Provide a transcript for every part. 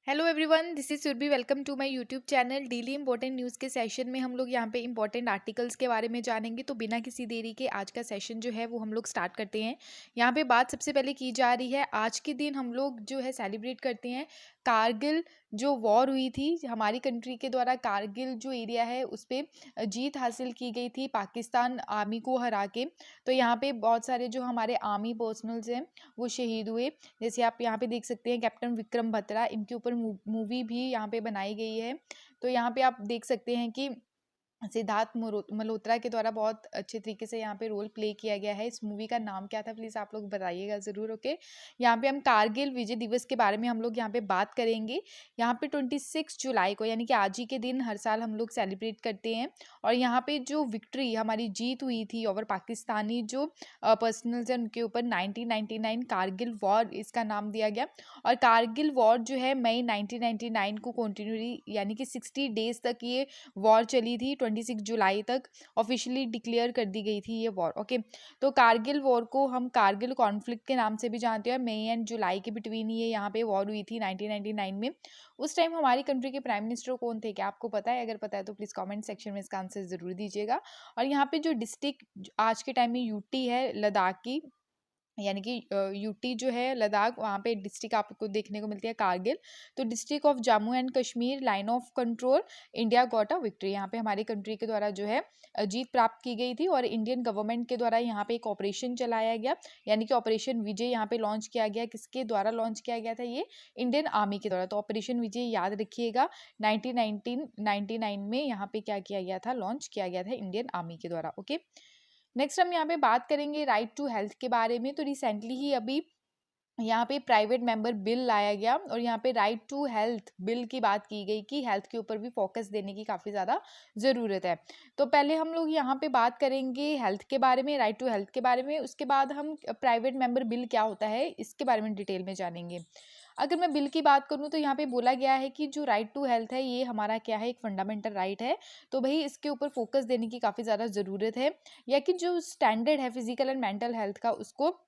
Hello everyone, this is Surabhi. Welcome to my YouTube channel. Daily important news के session में हम लोग यहाँ पे इंपॉर्टेंट आर्टिकल्स के बारे में जानेंगे। तो बिना किसी देरी के आज का सेशन जो है वो हम लोग स्टार्ट करते हैं। यहाँ पे बात सबसे पहले की जा रही है, आज के दिन हम लोग जो है सेलिब्रेट करते हैं कारगिल जो वॉर हुई थी हमारी कंट्री के द्वारा। कारगिल जो एरिया है उस पर जीत हासिल की गई थी पाकिस्तान आर्मी को हरा के। तो यहाँ पे बहुत सारे जो हमारे आर्मी पर्सनल्स हैं वो शहीद हुए। जैसे आप यहाँ पे देख सकते हैं कैप्टन विक्रम बत्रा, इनके ऊपर मूवी भी यहाँ पे बनाई गई है। तो यहाँ पे आप देख सकते हैं कि सिद्धार्थ मल्होत्रा के द्वारा बहुत अच्छे तरीके से यहाँ पे रोल प्ले किया गया है। इस मूवी का नाम क्या था प्लीज़ आप लोग बताइएगा ज़रूर। ओके, यहाँ पे हम कारगिल विजय दिवस के बारे में हम लोग यहाँ पे बात करेंगे। यहाँ पे 26 जुलाई को यानी कि आज ही के दिन हर साल हम लोग सेलिब्रेट करते हैं। और यहाँ पे जो विक्ट्री हमारी जीत हुई थी ओवर पाकिस्तानी जो पर्सनल्स हैं उनके ऊपर 1999 कारगिल वॉर इसका नाम दिया गया। और कारगिल वॉर जो है मई 1999 को कंटिन्यूली यानी कि 60 डेज तक ये वॉर चली थी। 26 जुलाई तक ऑफिशियली डिक्लेयर कर दी गई थी ये वॉर। ओके, तो कारगिल वॉर को हम कारगिल कॉन्फ्लिक्ट के नाम से भी जानते हैं। मई एंड जुलाई के बिटवीन ये यहाँ पे वॉर हुई थी 1999 में। उस टाइम हमारी कंट्री के प्राइम मिनिस्टर कौन थे, क्या आपको पता है? अगर पता है तो प्लीज़ कमेंट सेक्शन में इसका आंसर ज़रूर दीजिएगा। और यहाँ पे जो डिस्ट्रिक्ट आज के टाइम में यूटी है लद्दाख की, यानी कि यूटी जो है लद्दाख, वहाँ पे डिस्ट्रिक्ट आपको देखने को मिलती है कारगिल। तो district of Jammu and Kashmir line of control India got a victory. यहाँ पे हमारी कंट्री के द्वारा जो है जीत प्राप्त की गई थी। और इंडियन गवर्नमेंट के द्वारा यहाँ पे एक ऑपरेशन चलाया गया, यानी कि ऑपरेशन विजय यहाँ पे लॉन्च किया गया। किसके द्वारा लॉन्च किया गया था? ये इंडियन आर्मी के द्वारा। तो ऑपरेशन विजय याद रखिएगा 1999 में यहाँ पे क्या किया गया था? लॉन्च किया गया था इंडियन आर्मी के द्वारा। ओके, नेक्स्ट हम यहाँ पे बात करेंगे राइट टू हेल्थ के बारे में। तो रिसेंटली ही अभी यहाँ पे प्राइवेट मेंबर बिल लाया गया और यहाँ पे राइट टू हेल्थ बिल की बात की गई कि हेल्थ के ऊपर भी फोकस देने की काफ़ी ज़्यादा ज़रूरत है। तो पहले हम लोग यहाँ पे बात करेंगे हेल्थ के बारे में, राइट टू हेल्थ के बारे में। उसके बाद हम प्राइवेट मेंबर बिल क्या होता है इसके बारे में डिटेल में जानेंगे। अगर मैं बिल की बात करूँ तो यहाँ पे बोला गया है कि जो राइट टू हेल्थ है ये हमारा क्या है, एक फंडामेंटल राइट है। तो भाई इसके ऊपर फोकस देने की काफ़ी ज़्यादा ज़रूरत है, या कि जो स्टैंडर्ड है फिजिकल एंड मेंटल हेल्थ का उसको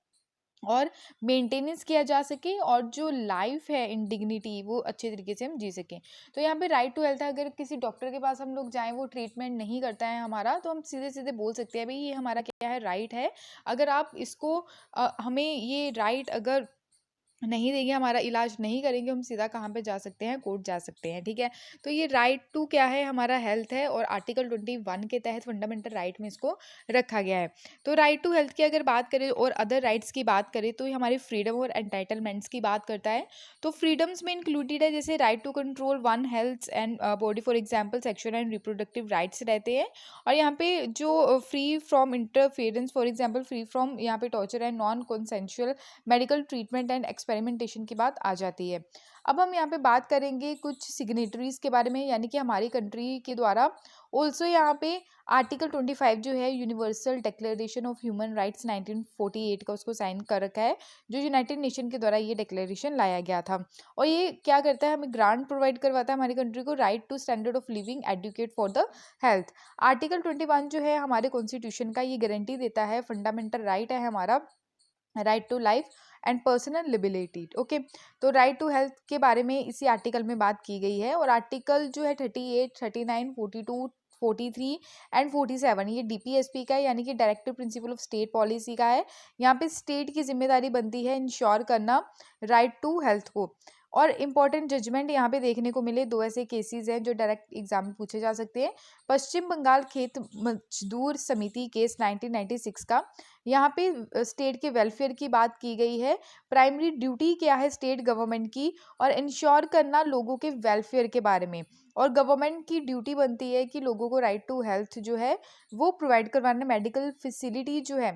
और मेंटेनेंस किया जा सके, और जो लाइफ है इन डिग्निटी वो अच्छे तरीके से हम जी सकें। तो यहाँ पे राइट टू हेल्थ है। अगर किसी डॉक्टर के पास हम लोग जाएं वो ट्रीटमेंट नहीं करता है हमारा, तो हम सीधे सीधे बोल सकते हैं भाई ये हमारा क्या है, राइट है। अगर आप इसको हमें ये राइट अगर नहीं देंगे, हमारा इलाज नहीं करेंगे, हम सीधा कहाँ पे जा सकते हैं? कोर्ट जा सकते हैं। ठीक है, तो ये राइट टू क्या है, हमारा हेल्थ है। और आर्टिकल 21 के तहत फंडामेंटल राइट में इसको रखा गया है। तो राइट टू हेल्थ की अगर बात करें और अदर राइट्स की बात करें तो ये हमारी फ्रीडम और एंटाइटलमेंट्स की बात करता है। तो फ्रीडम्स में इंक्लूडेड है जैसे right to control one health and body, for example sexual and reproductive rights रहते हैं। और यहाँ पे जो free from interference, for example free from यहाँ पे torture and non consensual medical treatment and experimentation की बात आ जाती है। अब हम यहाँ पे बात करेंगे कुछ सिग्नेटरीज के बारे में, यानी कि हमारी कंट्री के द्वारा ऑल्सो यहाँ पे आर्टिकल 25 जो है universal declaration of human rights 1948 का, उसको साइन कर रखा है, जो यूनाइटेड नेशन के द्वारा ये डिक्लेरेशन लाया गया था। और ये क्या करता है, हमें ग्रांट प्रोवाइड करवाता है हमारी कंट्री को right to standard of living educate for the health. Article 21 जो है हमारे कॉन्स्टिट्यूशन का, ये गारंटी देता है, फंडामेंटल राइट है हमारा, right to life and personal liability. Okay, तो राइट टू हेल्थ के बारे में इसी आर्टिकल में बात की गई है। और आर्टिकल जो है 38, 39, 42, 43 एंड 47 ये डीपीएसपी का है, यानी कि directive principle of state policy का है। यहाँ पे स्टेट की जिम्मेदारी बनती है इंश्योर करना राइट टू हेल्थ को। और इम्पॉर्टेंट जजमेंट यहाँ पे देखने को मिले, दो ऐसे केसेस हैं जो डायरेक्ट एग्जाम में पूछे जा सकते हैं। पश्चिम बंगाल खेत मजदूर समिति केस 1996 का, यहाँ पे स्टेट के वेलफेयर की बात की गई है। प्राइमरी ड्यूटी क्या है स्टेट गवर्नमेंट की, और इंश्योर करना लोगों के वेलफेयर के बारे में। और गवर्नमेंट की ड्यूटी बनती है कि लोगों को राइट टू हेल्थ जो है वो प्रोवाइड करवाना, मेडिकल फैसिलिटी जो है,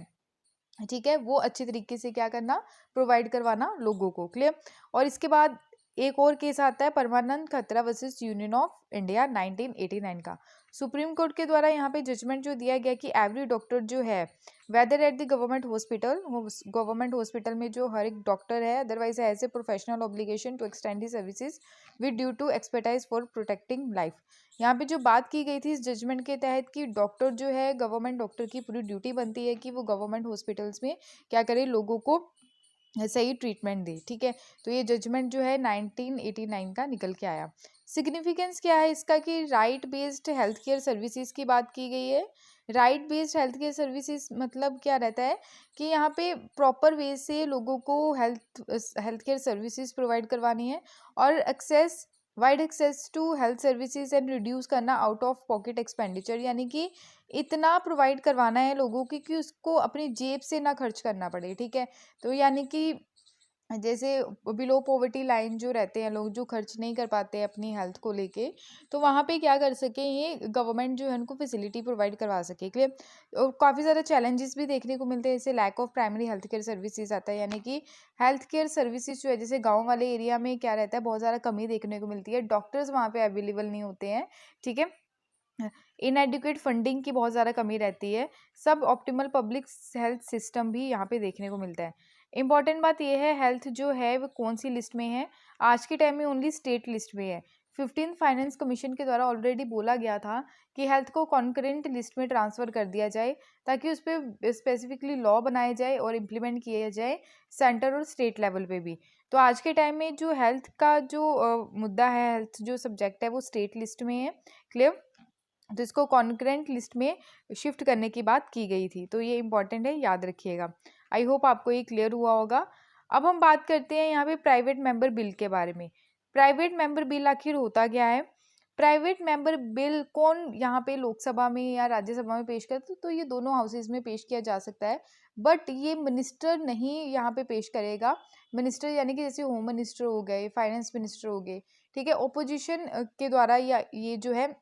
ठीक है, वो अच्छे तरीके से क्या करना, प्रोवाइड करवाना लोगों को। क्लियर। और इसके बाद एक और केस आता है परमानंद खतरा वर्सेस यूनियन ऑफ इंडिया 1989 का। सुप्रीम कोर्ट के द्वारा यहाँ पे जजमेंट जो दिया गया कि एवरी डॉक्टर जो है, whether at the government hospital में जो हर एक डॉक्टर है, otherwise has a professional obligation to extend the services with due to expertise for protecting life. यहाँ पे जो बात की गई थी इस जजमेंट के तहत कि डॉक्टर जो है, गवर्नमेंट डॉक्टर की पूरी ड्यूटी बनती है कि वो गवर्नमेंट हॉस्पिटल्स में क्या करे, लोगों को सही ट्रीटमेंट दे, ठीक है। तो ये जजमेंट जो है 1989 का निकल के आया। सिग्निफिकेंस क्या है इसका कि right based health care services की बात की गई है। Right based health care services मतलब क्या रहता है कि यहाँ पे प्रॉपर वे से लोगों को हेल्थ केयर सर्विसेज प्रोवाइड करवानी है, और wide access to health services and reduce करना आउट ऑफ पॉकेट एक्सपेंडिचर, यानी कि इतना प्रोवाइड करवाना है लोगों की कि उसको अपनी जेब से ना खर्च करना पड़े, ठीक है। तो यानी कि जैसे बिलो पॉवर्टी लाइन जो रहते हैं लोग, जो खर्च नहीं कर पाते अपनी हेल्थ को लेके, तो वहाँ पे क्या कर सके, ये गवर्नमेंट जो है उनको फैसिलिटी प्रोवाइड करवा सके, क्लियर। और काफ़ी ज़्यादा चैलेंजेस भी देखने को मिलते हैं, जैसे lack of primary health care services आता है, यानी कि हेल्थ केयर सर्विसेज जो है, जैसे गाँव वाले एरिया में क्या रहता है, बहुत ज़्यादा कमी देखने को मिलती है, डॉक्टर्स वहाँ पे अवेलेबल नहीं होते हैं, ठीक है। इनएडिक्वेट फंडिंग की बहुत ज़्यादा कमी रहती है। सब ऑप्टिमल पब्लिक हेल्थ सिस्टम भी यहाँ पे देखने को मिलता है। इंपॉर्टेंट बात यह है, हेल्थ जो है वो कौन सी लिस्ट में है, आज के टाइम में ओनली स्टेट लिस्ट में है। 15th फाइनेंस कमीशन के द्वारा ऑलरेडी बोला गया था कि हेल्थ को कॉन्करेंट लिस्ट में ट्रांसफ़र कर दिया जाए, ताकि उस पर स्पेसिफिकली लॉ बनाए जाए और इम्प्लीमेंट किया जाए सेंटर और स्टेट लेवल पे भी। तो आज के टाइम में जो हेल्थ का जो मुद्दा है, हेल्थ जो सब्जेक्ट है वो स्टेट लिस्ट में है, क्लियर। तो इसको कॉन्करेंट लिस्ट में शिफ्ट करने की बात की गई थी, तो ये इंपॉर्टेंट है, याद रखिएगा। आई होप आपको ये क्लियर हुआ होगा। अब हम बात करते हैं यहाँ पे प्राइवेट मेंबर बिल के बारे में। प्राइवेट मेंबर बिल आखिर होता क्या है? प्राइवेट मेंबर बिल कौन यहाँ पे लोकसभा में या राज्यसभा में पेश करता है? तो ये दोनों हाउसेज में पेश किया जा सकता है, बट ये मिनिस्टर नहीं यहाँ पे पेश करेगा। मिनिस्टर यानी कि जैसे होम मिनिस्टर हो गए, फाइनेंस मिनिस्टर हो गए, ठीक है, ओपोजिशन के द्वारा या ये जो है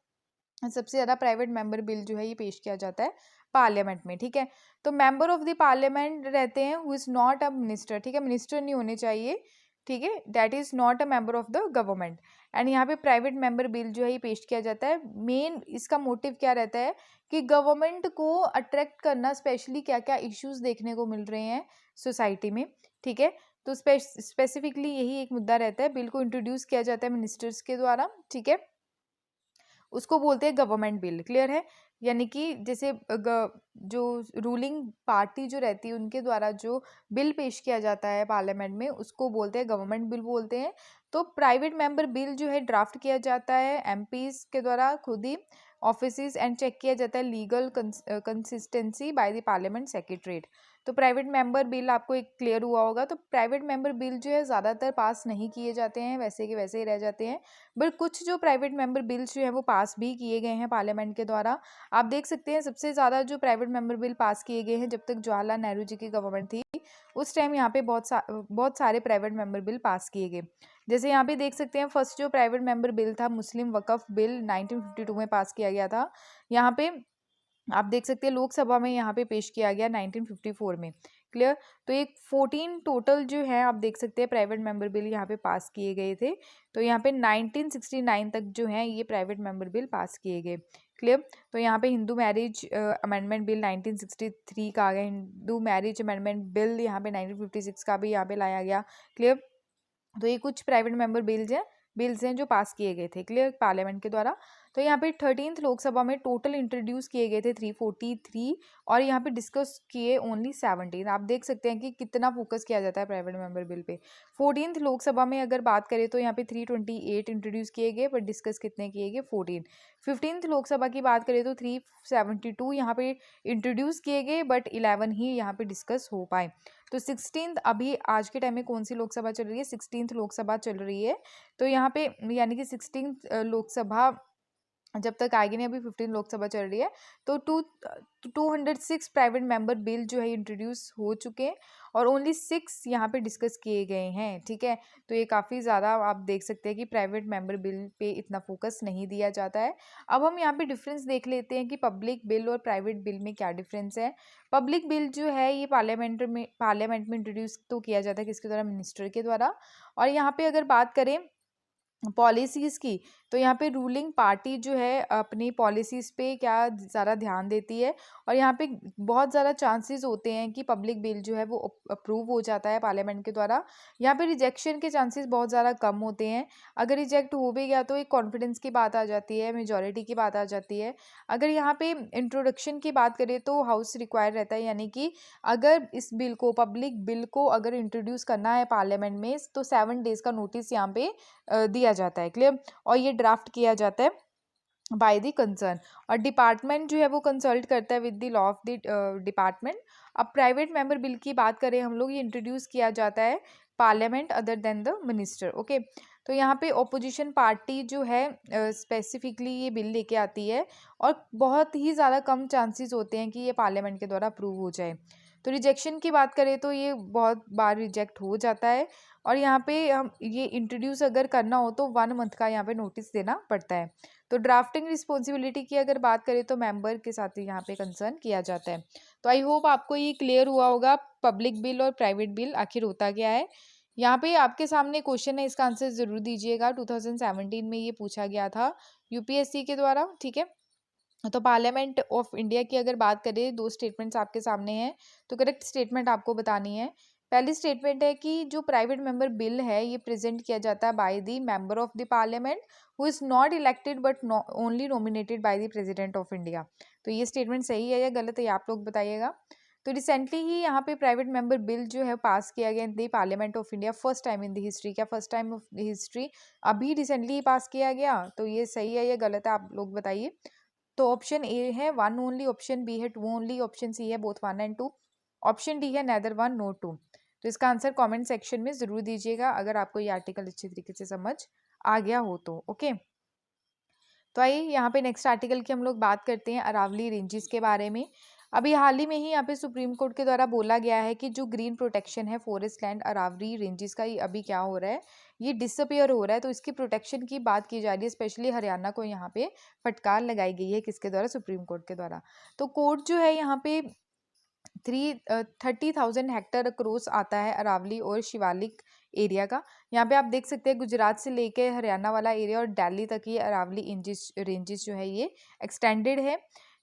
सबसे ज़्यादा प्राइवेट मेंबर बिल जो है ये पेश किया जाता है पार्लियामेंट में, ठीक है। तो मेंबर ऑफ द पार्लियामेंट रहते हैं who is not a minister, ठीक है, मिनिस्टर नहीं होने चाहिए, ठीक है, that is not a member of the government. And यहाँ पे प्राइवेट मेंबर बिल जो है ये पेश किया जाता है। मेन इसका मोटिव क्या रहता है कि गवर्नमेंट को अट्रैक्ट करना, स्पेशली क्या क्या इश्यूज देखने को मिल रहे हैं सोसाइटी में, ठीक है। तो स्पेसिफिकली यही एक मुद्दा रहता है, बिल को इंट्रोड्यूस किया जाता है मिनिस्टर्स के द्वारा, ठीक है, उसको बोलते हैं गवर्नमेंट बिल, क्लियर है। यानी कि जैसे जो रूलिंग पार्टी जो रहती है उनके द्वारा जो बिल पेश किया जाता है पार्लियामेंट में, उसको बोलते हैं गवर्नमेंट बिल बोलते हैं। तो प्राइवेट मेंबर बिल जो है ड्राफ्ट किया जाता है एमपीज के द्वारा खुद ही, ऑफिसेज, एंड चेक किया जाता है legal consistency by the parliament secretariat. तो प्राइवेट मेंबर बिल आपको एक क्लियर हुआ होगा। तो प्राइवेट मेंबर बिल जो है ज़्यादातर पास नहीं किए जाते हैं, वैसे के वैसे ही रह जाते हैं, बट कुछ जो प्राइवेट मेंबर बिल्स जो है वो पास भी किए गए हैं पार्लियामेंट के द्वारा। आप देख सकते हैं सबसे ज़्यादा जो प्राइवेट मेंबर बिल पास किए गए हैं जब तक जवाहरलाल नेहरू जी की गवर्नमेंट थी, उस टाइम यहाँ पे बहुत सारे प्राइवेट मेंबर बिल पास किए गए। जैसे यहाँ पे देख सकते हैं फर्स्ट जो प्राइवेट मेंबर बिल था, मुस्लिम वक्फ बिल 1952 में पास किया गया था। यहाँ पे आप देख सकते हैं लोकसभा में यहाँ पे पेश किया गया 1954 में, क्लियर। तो एक 14 टोटल जो है आप देख सकते हैं प्राइवेट मेंबर बिल यहाँ पे पास किए गए थे। तो यहाँ पे 1969 तक जो है ये प्राइवेट मेंबर बिल पास किए गए, क्लियर। तो यहाँ पे हिंदू मैरिज अमेंडमेंट बिल 1963 का आ गया, हिंदू मैरिज अमेंडमेंट बिल यहाँ पे 1956 का भी यहाँ पे लाया गया, क्लियर। तो ये कुछ प्राइवेट मेंबर बिल्स हैं जो पास किए गए थे, क्लियर, पार्लियामेंट के द्वारा। तो यहाँ पे 13th लोकसभा में टोटल इंट्रोड्यूस किए गए थे 343, और यहाँ पे डिस्कस किए ओनली 17। आप देख सकते हैं कि कितना फोकस किया जाता है private member bill pay. 14th Lok Sabha में अगर बात करें तो यहाँ पे 328 इंट्रोड्यूस किए गए, बट डिस्कस कितने किए गए, 14। 15th लोकसभा की बात करें तो 372 यहाँ पे इंट्रोड्यूस किए गए, बट 11 ही यहाँ पे डिस्कस हो पाए। तो 16th अभी आज के टाइम में कौन सी लोकसभा चल रही है, 16th लोकसभा चल रही है। तो यहाँ पे यानी कि 16th लोकसभा जब तक आएगी नहीं, अभी 15 लोकसभा चल रही है। तो 206 प्राइवेट मेंबर बिल जो है इंट्रोड्यूस हो चुके हैं, और ओनली 6 यहाँ पे डिस्कस किए गए हैं, ठीक है। तो ये काफ़ी ज़्यादा आप देख सकते हैं कि प्राइवेट मेंबर बिल पे इतना फोकस नहीं दिया जाता है। अब हम यहाँ पे डिफरेंस देख लेते हैं कि पब्लिक बिल और प्राइवेट बिल में क्या डिफरेंस है। पब्लिक बिल जो है ये पार्लियामेंट में इंट्रोड्यूस तो किया जाता है किसके द्वारा, मिनिस्टर के द्वारा। और यहाँ पे अगर बात करें पॉलिसीज़ की, तो यहाँ पे रूलिंग पार्टी जो है अपनी पॉलिसीज़ पे क्या ज़्यादा ध्यान देती है, और यहाँ पे बहुत ज़्यादा चांसेस होते हैं कि पब्लिक बिल जो है वो अप्रूव हो जाता है पार्लियामेंट के द्वारा। यहाँ पे रिजेक्शन के चांसेस बहुत ज़्यादा कम होते हैं। अगर रिजेक्ट हो भी गया तो एक कॉन्फिडेंस की बात आ जाती है, मेजॉरिटी की बात आ जाती है। अगर यहाँ पे इंट्रोडक्शन की बात करें तो हाउस रिक्वायर रहता है, यानी कि अगर इस बिल को, पब्लिक बिल को अगर इंट्रोड्यूस करना है पार्लियामेंट में, तो 7 डेज़ का नोटिस यहाँ पे दिया जाता है। क्लियर? और ये ड्राफ्ट किया जाता है बाय द कंसर्न, और डिपार्टमेंट जो है वो कंसल्ट करता है with the law of the department. अब प्राइवेट मेंबर बिल की बात करें हम लोग, ये इंट्रोड्यूस किया जाता है parliament other than the minister. Okay, तो यहाँ पे ओपोजिशन पार्टी जो है स्पेसिफिकली ये बिल लेके आती है, और बहुत ही ज़्यादा कम चांसेस होते हैं कि ये पार्लियामेंट के द्वारा अप्रूव हो जाए। तो रिजेक्शन की बात करें तो ये बहुत बार रिजेक्ट हो जाता है, और यहाँ पे हम ये इंट्रोड्यूस अगर करना हो तो 1 मंथ का यहाँ पे नोटिस देना पड़ता है। तो ड्राफ्टिंग रिस्पॉन्सिबिलिटी की अगर बात करें तो मेंबर के साथ ही यहाँ पे कंसर्न किया जाता है। तो आई होप आपको ये क्लियर हुआ होगा पब्लिक बिल और प्राइवेट बिल आखिर होता क्या है। यहाँ पे आपके सामने क्वेश्चन है, इसका आंसर जरूर दीजिएगा। 2017 में ये पूछा गया था यूपीएससी के द्वारा। ठीक है, तो पार्लियामेंट ऑफ इंडिया की अगर बात करें, 2 स्टेटमेंट्स आपके सामने हैं, तो करेक्ट स्टेटमेंट आपको बतानी है। पहली स्टेटमेंट है कि जो प्राइवेट मेंबर बिल है ये प्रेजेंट किया जाता है by the member of the parliament who is not elected but only nominated by the president of India. तो ये स्टेटमेंट सही है या गलत है, आप लोग बताइएगा। तो रिसेंटली ही यहाँ पे प्राइवेट मेंबर बिल जो है पास किया गया in the Parliament of India, first time in the history. क्या first time of the history अभी रिसेंटली पास किया गया? तो ये सही है या गलत है, आप लोग बताइए। तो ऑप्शन ए है 1 ओनली, ऑप्शन बी है 2 ओनली, ऑप्शन सी है बोथ 1 एंड 2, ऑप्शन डी है नेदर 1 नो 2। तो इसका आंसर कमेंट सेक्शन में जरूर दीजिएगा अगर आपको ये आर्टिकल अच्छी तरीके से समझ आ गया हो तो। ओके, तो आइए यहाँ पे नेक्स्ट आर्टिकल की हम लोग बात करते हैं अरावली रेंजेस के बारे में। अभी हाल ही में ही यहाँ पे सुप्रीम कोर्ट के द्वारा बोला गया है कि जो ग्रीन प्रोटेक्शन है फॉरेस्ट लैंड अरावली रेंजेस का, ये अभी क्या हो रहा है, ये डिसअपियर हो रहा है। तो इसकी प्रोटेक्शन की बात की जा रही है, स्पेशली हरियाणा को यहाँ पे फटकार लगाई गई है, किसके द्वारा? सुप्रीम कोर्ट के द्वारा। तो कोर्ट जो है यहाँ पे 30,000 हेक्टेयर क्रॉस आता है अरावली और शिवालिक एरिया का। यहाँ पे आप देख सकते हैं गुजरात से लेके हरियाणा वाला एरिया और दिल्ली तक ये अरावली रेंजेस जो है ये एक्सटेंडेड है।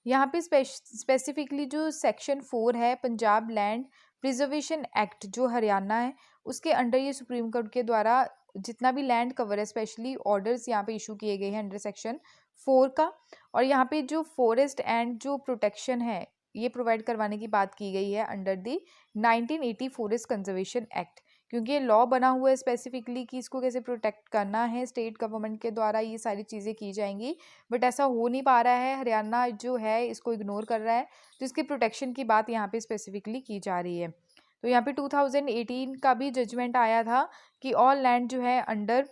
यहाँ पे स्पेसिफिकली जो सेक्शन 4 है पंजाब लैंड प्रिजर्वेशन एक्ट जो हरियाणा है, उसके अंडर ये सुप्रीम कोर्ट के द्वारा जितना भी लैंड कवर है, स्पेशली ऑर्डर्स यहाँ पे इशू किए गए हैं अंडर सेक्शन 4 का। और यहाँ पे जो फॉरेस्ट एंड जो प्रोटेक्शन है ये प्रोवाइड करवाने की बात की गई है under the 1980 forest conservation act, क्योंकि ये लॉ बना हुआ है स्पेसिफिकली कि इसको कैसे प्रोटेक्ट करना है स्टेट गवर्नमेंट के द्वारा, ये सारी चीज़ें की जाएंगी। बट ऐसा हो नहीं पा रहा है, हरियाणा जो है इसको इग्नोर कर रहा है, तो इसकी प्रोटेक्शन की बात यहाँ पे स्पेसिफिकली की जा रही है। तो यहाँ पे 2018 का भी जजमेंट आया था कि ऑल लैंड जो है under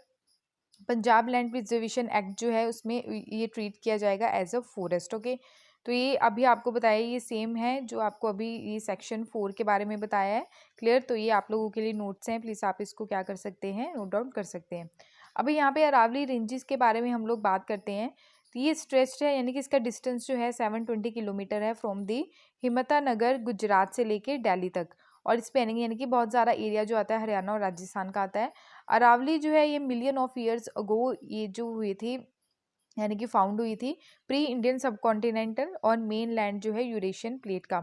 Punjab land preservation act जो है उसमें ये ट्रीट किया जाएगा एज अ फॉरेस्ट। ओके, तो ये अभी आपको बताया ये सेम है जो आपको अभी ये सेक्शन 4 के बारे में बताया है। क्लियर? तो ये आप लोगों के लिए नोट्स हैं, प्लीज़ आप इसको क्या कर सकते हैं, नोट डाउन कर सकते हैं। अभी यहाँ पे अरावली रेंजेस के बारे में हम लोग बात करते हैं। तो ये स्ट्रेच्ड है, यानी कि इसका डिस्टेंस जो है 720 किलोमीटर है फ्रॉम दी हिम्मता नगर गुजरात से लेके दिल्ली तक, और स्पेनिंग यानी कि बहुत ज़्यादा एरिया जो आता है हरियाणा और राजस्थान का आता है। अरावली जो है ये मिलियन ऑफ ईयर्स अगो ये जो हुई थी, यानी कि फाउंड हुई थी प्री इंडियन सबकॉन्टिनेंटल और मेन लैंड जो है यूरेशियन प्लेट का।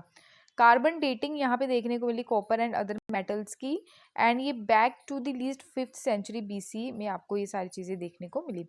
कार्बन डेटिंग यहाँ पे देखने को मिली कॉपर एंड अदर मेटल्स की, एंड ये back to the least 5th century BC में आपको ये सारी चीज़ें देखने को मिली।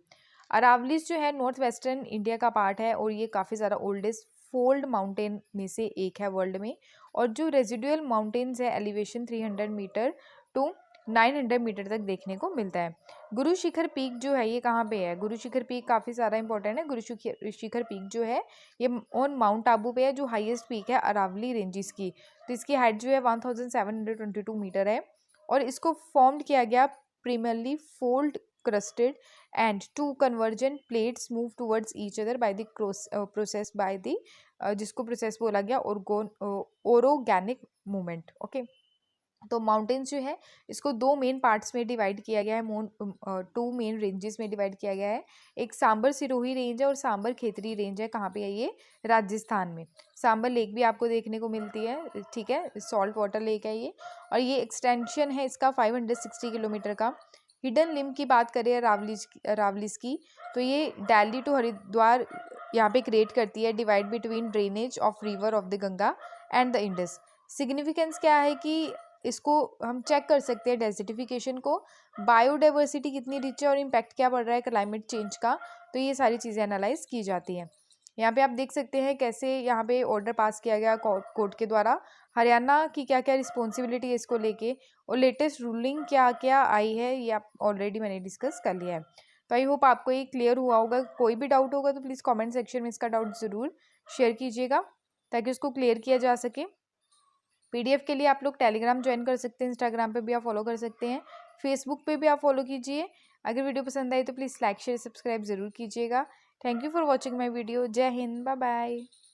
अरावलीज जो है नॉर्थ वेस्टर्न इंडिया का पार्ट है, और ये काफ़ी ज़्यादा ओल्डेस्ट फोल्ड माउंटेन में से एक है वर्ल्ड में, और जो रेजिडुअल माउंटेन्स है एलिवेशन 300 मीटर टू 900 मीटर तक देखने को मिलता है। गुरु शिखर पीक जो है ये कहाँ पे है? गुरु शिखर पीक काफ़ी ज़्यादा इंपॉर्टेंट है। गुरु शिखर पीक जो है ये ऑन माउंट आबू पे है, जो हाईएस्ट पीक है अरावली रेंजेस की। तो इसकी हाइट जो है 1722 मीटर है, और इसको फॉर्म्ड किया गया primarily fold crusted and two convergent plates move towards each other by the process by the जिसको प्रोसेस बोला गया ओरोगैनिक मूवमेंट। ओके, तो माउंटेन्स जो है इसको 2 मेन पार्ट्स में डिवाइड किया गया है, 2 मेन रेंजेस में डिवाइड किया गया है। एक सांबर सिरोही रेंज है और सांबर खेतरी रेंज है। कहाँ पे है ये? राजस्थान में। सांबर लेक भी आपको देखने को मिलती है, ठीक है, सॉल्ट वाटर लेक है ये, और ये एक्सटेंशन है इसका 560 किलोमीटर का। हिडन लिम्ब की बात करें रावलिस की, तो ये दिल्ली टू हरिद्वार यहाँ पे क्रिएट करती है, divide between drainage of river of the Ganga and the Indus. Significance क्या है कि इसको हम चेक कर सकते हैं डेजर्टिफिकेशन को, बायोडाइवर्सिटी कितनी रिच है और इम्पैक्ट क्या पड़ रहा है क्लाइमेट चेंज का, तो ये सारी चीज़ें एनालाइज की जाती हैं। यहाँ पे आप देख सकते हैं कैसे यहाँ पे ऑर्डर पास किया गया कोर्ट के द्वारा, हरियाणा की क्या क्या रिस्पॉन्सिबिलिटी है इसको लेके, और लेटेस्ट रूलिंग क्या क्या आई है ये आप ऑलरेडी मैंने डिस्कस कर लिया है। तो आई होप आपको ये क्लियर हुआ होगा। कोई भी डाउट होगा तो प्लीज़ कमेंट सेक्शन में इसका डाउट ज़रूर शेयर कीजिएगा ताकि उसको क्लियर किया जा सके। पीडीएफ के लिए आप लोग टेलीग्राम ज्वाइन कर सकते हैं, इंस्टाग्राम पे भी आप फॉलो कर सकते हैं, फेसबुक पे भी आप फॉलो कीजिए। अगर वीडियो पसंद आई तो प्लीज़ लाइक शेयर सब्सक्राइब ज़रूर कीजिएगा। Thank you for watching my video. जय हिंद, बाय बाय।